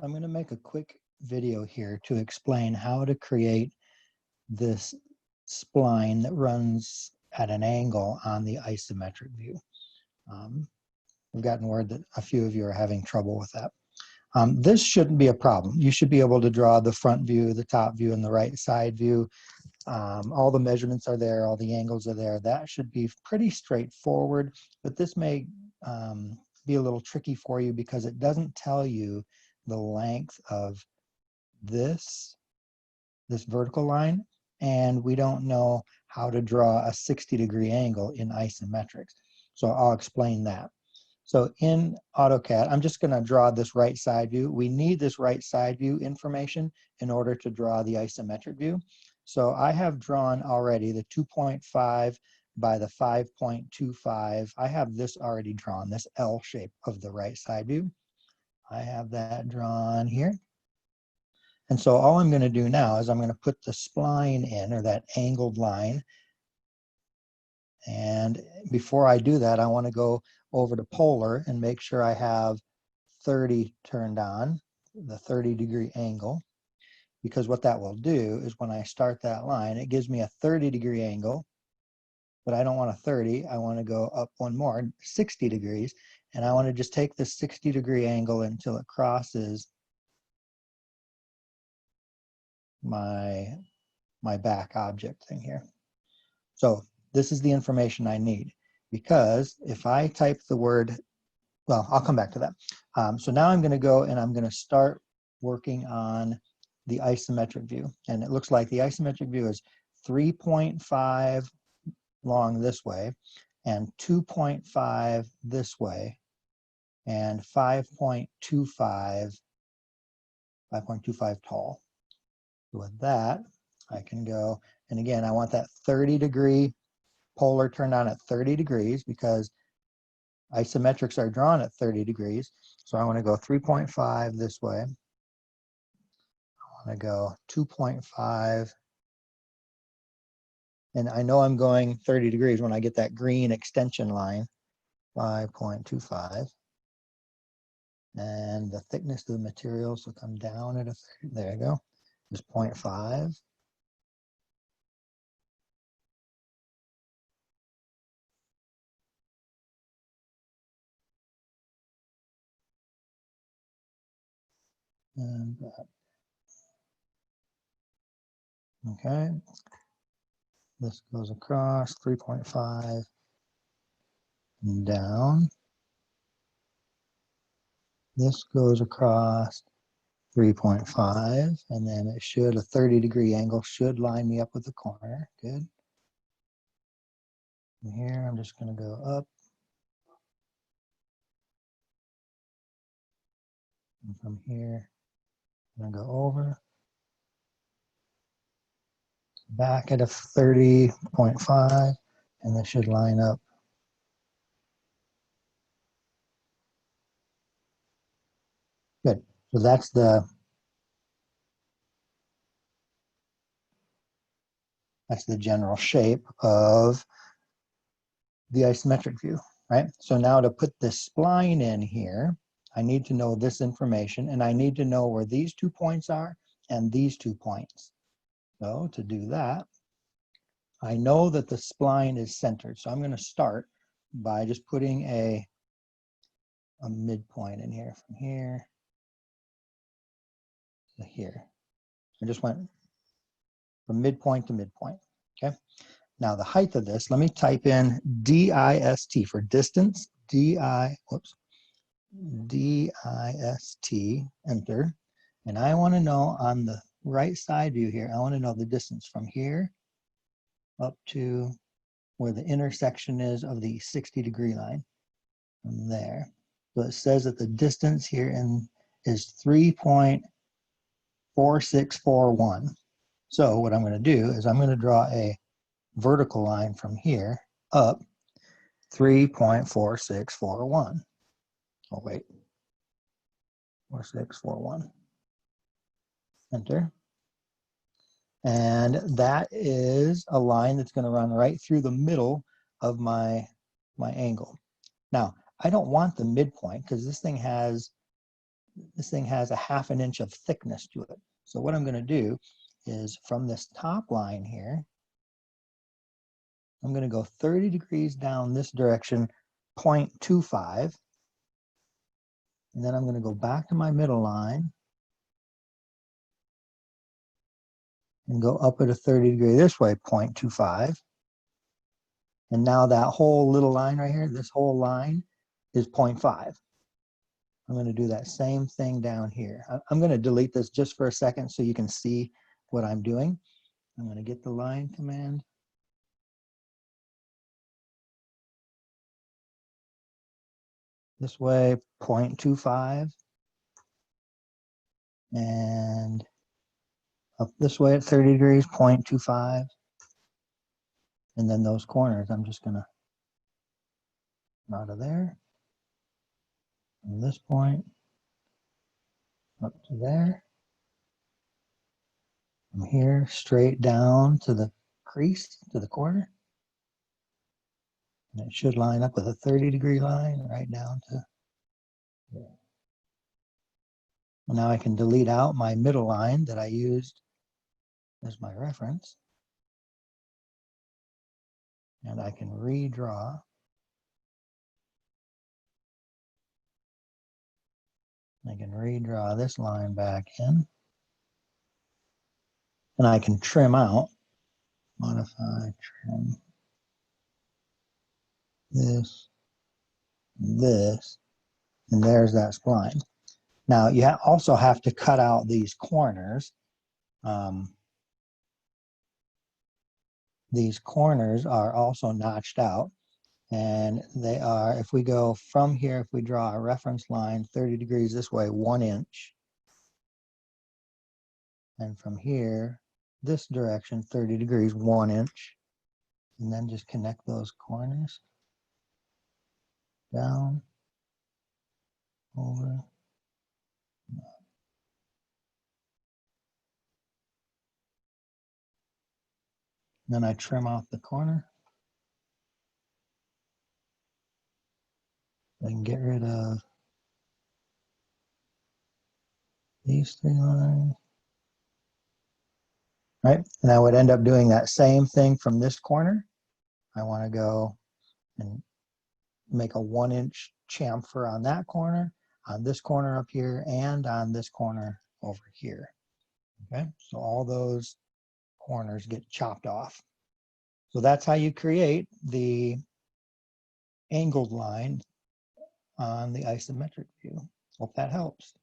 I'm going to make a quick video here to explain how to create this spline that runs at an angle on the isometric view. I've gotten word that a few of you are having trouble with that. This shouldn't be a problem. You should be able to draw the front view, the top view, and the right side view. All the measurements are there, all the angles are there. That should be pretty straightforward, but this may be a little tricky for you because it doesn't tell you the length of this vertical line, and we don't know how to draw a 60-degree angle in isometrics. So I'll explain that. So in AutoCAD, I'm just going to draw this right side view. We need this right side view information in order to draw the isometric view. So I have drawn already the 2.5 by the 5.25. I have this already drawn, this L shape of the right side view. I have that drawn here. And so all I'm going to do now is I'm going to put the spline in, or that angled line. And before I do that, I want to go over to Polar and make sure I have 30 turned on, the 30-degree angle. Because what that will do is when I start that line, it gives me a 30-degree angle, but I don't want a 30. I want to go up one more, 60 degrees. And I want to just take the 60-degree angle until it crosses my back object thing here. So this is the information I need, because if I type the word, well, I'll come back to that. So now I'm going to go and I'm going to start working on the isometric view. And it looks like the isometric view is 3.5 long this way, and 2.5 this way, and 5.25 tall. So with that, I can go, and again, I want that 30-degree polar turned on at 30 degrees because isometrics are drawn at 30 degrees. So I want to go 3.5 this way. I want to go 2.5. And I know I'm going 30 degrees when I get that green extension line, 5.25. And the thickness of the materials will come down at a 30. There you go. Is 0.5. And okay, this goes across 3.5 and down. This goes across 3.5, and then it should, a 30-degree angle should line me up with the corner. Good. And here I'm just going to go up. And from here, I'm going to go over. Back at a 30.5, and this should line up. Good. So that's the general shape of the isometric view, right? So now to put this spline in here, I need to know this information, and I need to know where these 2 points are and these 2 points. So to do that, I know that the spline is centered. So I'm going to start by just putting a midpoint in here, from here to here. I just went from midpoint to midpoint, okay? Now the height of this, let me type in DIST for distance, DIST, enter. And I want to know on the right side view here, I want to know the distance from here up to where the intersection is of the 60-degree line, from there. So it says that the distance here is 3.4641. So what I'm going to do is I'm going to draw a vertical line from here up 3.4641. Oh, wait. 4641. Enter. And that is a line that's going to run right through the middle of my angle. Now, I don't want the midpoint because this thing has this thing has a 1/2 inch of thickness to it. So what I'm going to do is from this top line here, I'm going to go 30 degrees down this direction, 0.25. And then I'm going to go back to my middle line and go up at a 30 degree this way, 0.25. And now that whole little line right here, this whole line is 0.5. I'm going to do that same thing down here. I'm going to delete this just for a second so you can see what I'm doing. I'm going to get the line command. This way, 0.25. And up this way at 30 degrees, 0.25. And then those corners, I'm just going to out of there. From this point up to there. From here straight down to the crease, to the corner. And it should line up with a 30-degree line right down to there. Now I can delete out my middle line that I used as my reference. And I can redraw. I can redraw this line back in. And I can trim out, modify, trim this, this, and there's that spline. Now you also have to cut out these corners. These corners are also notched out, and they are, if we go from here, if we draw a reference line 30 degrees this way, 1 inch. And from here, this direction, 30 degrees, 1 inch. And then just connect those corners. Down, over. Then I trim off the corner. I can get rid of these 3 lines. Right, and I would end up doing that same thing from this corner. I want to go and make a 1 inch chamfer on that corner, on this corner up here, and on this corner over here. Okay, so all those corners get chopped off. So that's how you create the angled line on the isometric view. Hope that helps.